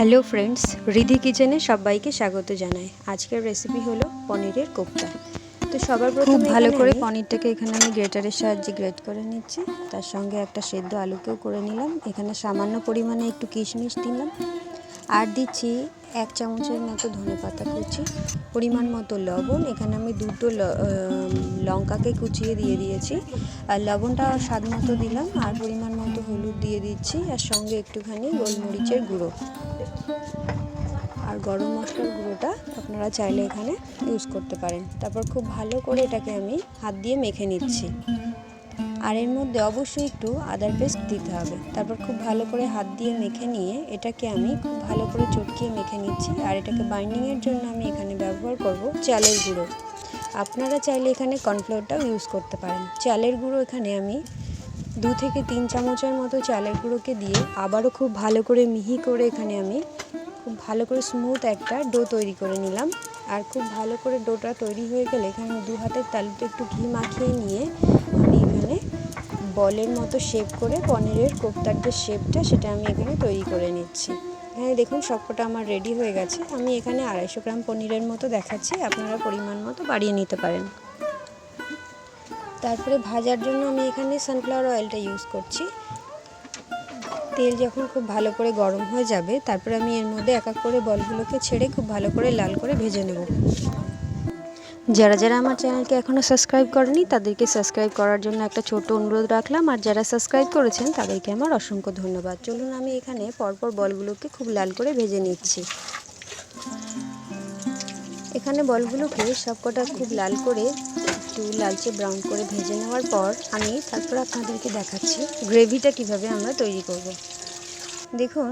Hello friends, Ridhi কিচেনে সবাইকে স্বাগত জানাই। আজকের রেসিপি হলো পনিরের কোপ্তা। তো সবার প্রথমে খুব ভালো করে পনিরটাকে এখানে আমি গ্রেটারের সাহায্যে গ্রেট করে নিচ্ছি। তার সঙ্গে একটা সেদ্ধ আলুকেও করে নিলাম। এখানে সামান্য পরিমাণে একটু কিশমিশ দিলাম, আর দিচ্ছি 1 চামচের মতো ধনেপাতা কুচি, পরিমাণ মতো লবণ। এখানে আমি দুটো লঙ্কাকে কুচিয়ে দিয়ে দিয়েছি, আর লবণটা স্বাদ মতো দিলাম, আর পরিমাণ মতো হলুদ দিয়ে দিচ্ছি, আর সঙ্গে একটুখানি গোলমরিচের গুঁড়ো আর গরম মশলার গুঁড়োটা আপনারা চাইলে এখানে ইউজ করতে পারেন। তারপর খুব ভালো করে এটাকে আমি হাত দিয়ে মেখে নিচ্ছি, আর এর মধ্যে অবশ্যই একটু আদার পেস্ট দিতে হবে। তারপর খুব ভালো করে হাত দিয়ে মেখে নিয়ে এটাকে আমি খুব ভালো করে চটকিয়ে মেখে নিচ্ছি। আর এটাকে বাইন্ডিংয়ের জন্য আমি এখানে ব্যবহার করব চালের গুঁড়ো। আপনারা চাইলে এখানে কর্নফ্লোরটাও ইউজ করতে পারেন। চালের গুঁড়ো এখানে আমি 2 থেকে 3 চামচের মতো চালের গুঁড়োকে দিয়ে আবারও খুব ভালো করে মিহি করে এখানে আমি খুব ভালো করে স্মুথ একটা ডো তৈরি করে নিলাম। আর খুব ভালো করে ডোটা তৈরি হয়ে গেলে এখানে 2 হাতের তালুতে একটু ঘি মাখিয়ে নিয়ে আমি এখানে বলের মতো শেপ করে পনিরের কোপ্তার যে শেপটা সেটা আমি এখানে তৈরি করে নিচ্ছি। এখানে দেখুন সবকটা আমার রেডি হয়ে গেছে। আমি এখানে 250 গ্রাম পনিরের মতো দেখাচ্ছি, আপনারা পরিমাণ মতো বাড়িয়ে নিতে পারেন। তারপরে ভাজার জন্য আমি এখানে সানফ্লাওয়ার অয়েলটা ইউজ করছি। তেল যখন খুব ভালো করে গরম হয়ে যাবে, তারপরে আমি এর মধ্যে এক এক করে বলগুলোকে ছেড়ে খুব ভালো করে লাল করে ভেজে নেব। যারা যারা আমার চ্যানেলকে এখনও সাবস্ক্রাইব করেনি তাদেরকে সাবস্ক্রাইব করার জন্য একটা ছোট অনুরোধ রাখলাম, আর যারা সাবস্ক্রাইব করেছেন তাদেরকে আমার অসংখ্য ধন্যবাদ। চলুন আমি এখানে পরপর বলগুলোকে খুব লাল করে ভেজে নিচ্ছি। এখানে বলগুলোকে সবকটা খুব লাল করে একটু লালচে ব্রাউন করে ভেজে নেওয়ার পর আমি তারপর আপনাদেরকে দেখাচ্ছি গ্রেভিটা কিভাবে আমরা তৈরি করব। দেখুন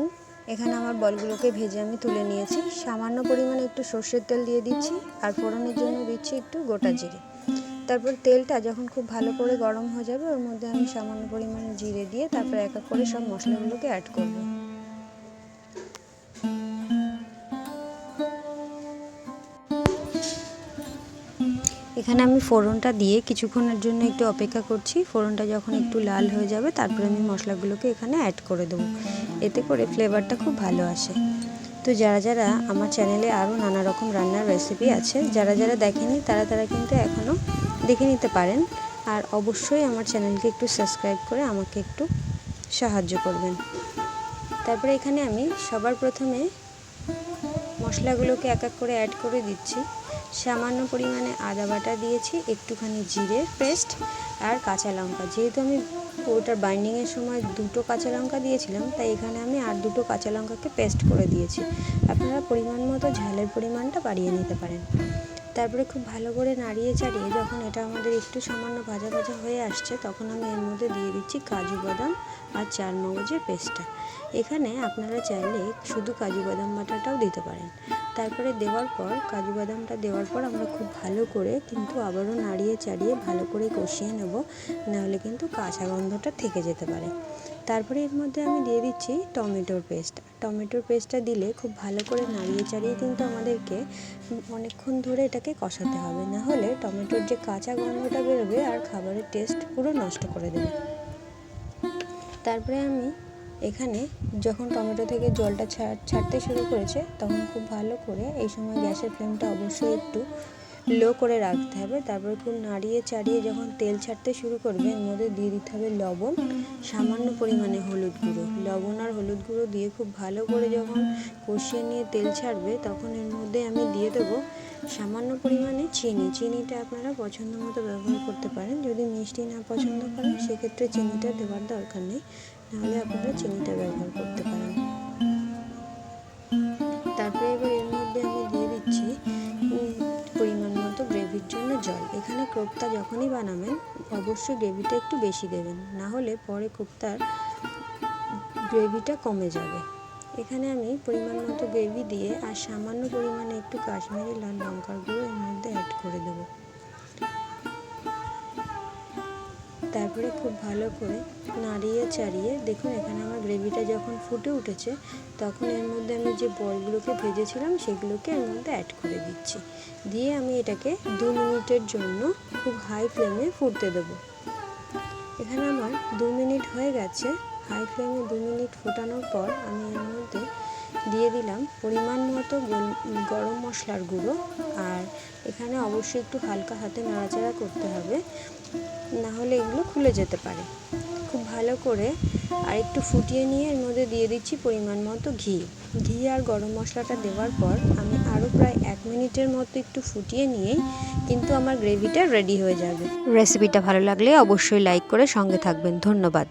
এখানে আমার বলগুলোকে ভেজে আমি তুলে নিয়েছি। সামান্য পরিমাণে একটু সর্ষের তেল দিয়ে দিচ্ছি, আর ফোড়নের জন্য দিচ্ছি একটু গোটা জিরে। তারপর তেলটা যখন খুব ভালো করে গরম হয়ে যাবে, ওর মধ্যে আমি সামান্য পরিমাণে জিরে দিয়ে তারপর এক এক করে সব মশলাগুলোকে অ্যাড করব। এখানে আমি ফোড়নটা দিয়ে কিছুক্ষণের জন্য একটু অপেক্ষা করছি। ফোড়নটা যখন একটু লাল হয়ে যাবে তারপরে আমি মশলাগুলোকে এখানে অ্যাড করে দেবো। এতে করে ফ্লেভারটা খুব ভালো আসে। তো যারা যারা আমার চ্যানেলে আরও নানা রকম রান্নার রেসিপি আছে, যারা যারা দেখেননি তারা কিন্তু এখনও দেখে নিতে পারেন। আর অবশ্যই আমার চ্যানেলকে একটু সাবস্ক্রাইব করে আমাকে একটু সাহায্য করবেন। তারপরে এখানে আমি সবার প্রথমে মশলাগুলোকে এক এক করে অ্যাড করে দিচ্ছি। সামান্য পরিমাণে আদা বাটা দিয়েছি, একটুখানি জিরের পেস্ট আর কাঁচা লঙ্কা। যেহেতু আমি ওটার বাইন্ডিংয়ের সময় 2টো কাঁচা লঙ্কা দিয়েছিলাম, তাই এখানে আমি আর 2টো কাঁচা লঙ্কাকে পেস্ট করে দিয়েছি। আপনারা পরিমাণ মতো ঝালের পরিমাণটা বাড়িয়ে নিতে পারেন। তারপরে খুব ভালো করে নাড়িয়ে চাড়িয়ে যখন এটা আমাদের একটু সামান্য ভাজা ভাজা হয়ে আসছে, তখন আমি এর মধ্যে দিয়ে দিচ্ছি কাজু বাদাম আর চারমগজের পেস্টটা। এখানে আপনারা চাইলে শুধু কাজু বাদাম বাটাটাও দিতে পারেন। তারপরে দেওয়ার পর কাজু বাদামটা দেওয়ার পর আমরা খুব ভালো করে কিন্তু আবারও নাড়িয়ে চাড়িয়ে ভালো করে কষিয়ে নেব, নাহলে কিন্তু কাঁচা গন্ধটা থেকে যেতে পারে। তারপরে এর মধ্যে আমি দিয়ে দিচ্ছি টমেটোর পেস্ট। টমেটোর পেস্টটা দিলে খুব ভালো করে নাড়িয়ে চাড়িয়ে কিন্তু আমাদেরকে অনেকক্ষণ ধরে এটাকে কষাতে হবে, না হলে টমেটোর যে কাঁচা গন্ধটা বেরোবে আর খাবারের টেস্ট পুরো নষ্ট করে দেবে। তারপরে আমি এখানে যখন টমেটো থেকে জলটা ছাড়তে শুরু করেছে, তখন খুব ভালো করে এই সময় গ্যাসের ফ্লেমটা অবশ্যই একটু লো করে রাখতে হবে। তারপরে খুব নাড়িয়ে চাড়িয়ে যখন তেল ছাড়তে শুরু করবে, এর মধ্যে দিয়ে দিতে হবে লবণ, সামান্য পরিমাণে হলুদ গুঁড়ো। লবণ আর হলুদ গুঁড়ো দিয়ে খুব ভালো করে যখন কষিয়ে নিয়ে তেল ছাড়বে, তখন এর মধ্যে আমি দিয়ে দেবো সামান্য পরিমাণে চিনি। চিনিটা আপনারা পছন্দ মতো ব্যবহার করতে পারেন। যদি মিষ্টি না পছন্দ করেন সেক্ষেত্রে চিনিটা দেওয়ার দরকার নেই, নাহলে আপনারা চিনিটা ব্যবহার করতে পারেন। তারপরে এবার এর মধ্যে আমি দিয়ে দিচ্ছি পরিমাণ মতো গ্রেভির জন্য জল। এখানে কোপ্তা যখনই বানাবেন অবশ্যই গ্রেভিটা একটু বেশি দেবেন, না হলে পরে কোপ্তার গ্রেভিটা কমে যাবে। এখানে আমি পরিমাণ মতো গ্রেভি দিয়ে আর সামান্য পরিমাণে একটু কাশ্মীরি লাল লঙ্কার গুঁড়ো এর মধ্যে অ্যাড করে দেবো। তারপরে খুব ভালো করে নাড়িয়ে চাড়িয়ে দেখুন এখানে আমার গ্রেভিটা যখন ফুটে উঠেছে, তখন এর মধ্যে আমি যে বলগুলোকে ভেজেছিলাম সেগুলোকে এর মধ্যে অ্যাড করে দিচ্ছি। দিয়ে আমি এটাকে 2 মিনিটের জন্য খুব হাই ফ্লেমে ফুটতে দেবো। এখানে আমার 2 মিনিট হয়ে গেছে। হাই ফ্লেমে 2 মিনিট ফোটানোর পর আমি এর মধ্যে দিয়ে দিলাম পরিমাণ মতো গরম মশলার গুঁড়ো। আর এখানে অবশ্যই একটু হালকা হাতে নাড়াচাড়া করতে হবে, না হলে এগুলো খুলে যেতে পারে। খুব ভালো করে আর একটু ফুটিয়ে নিয়ে এর মধ্যে দিয়ে দিচ্ছি পরিমাণ মতো ঘি আর গরম মশলাটা দেওয়ার পর আমি আরও প্রায় 1 মিনিটের মতো একটু ফুটিয়ে নিয়েই কিন্তু আমার গ্রেভিটা রেডি হয়ে যাবে। রেসিপিটা ভালো লাগলে অবশ্যই লাইক করে সঙ্গে থাকবেন। ধন্যবাদ।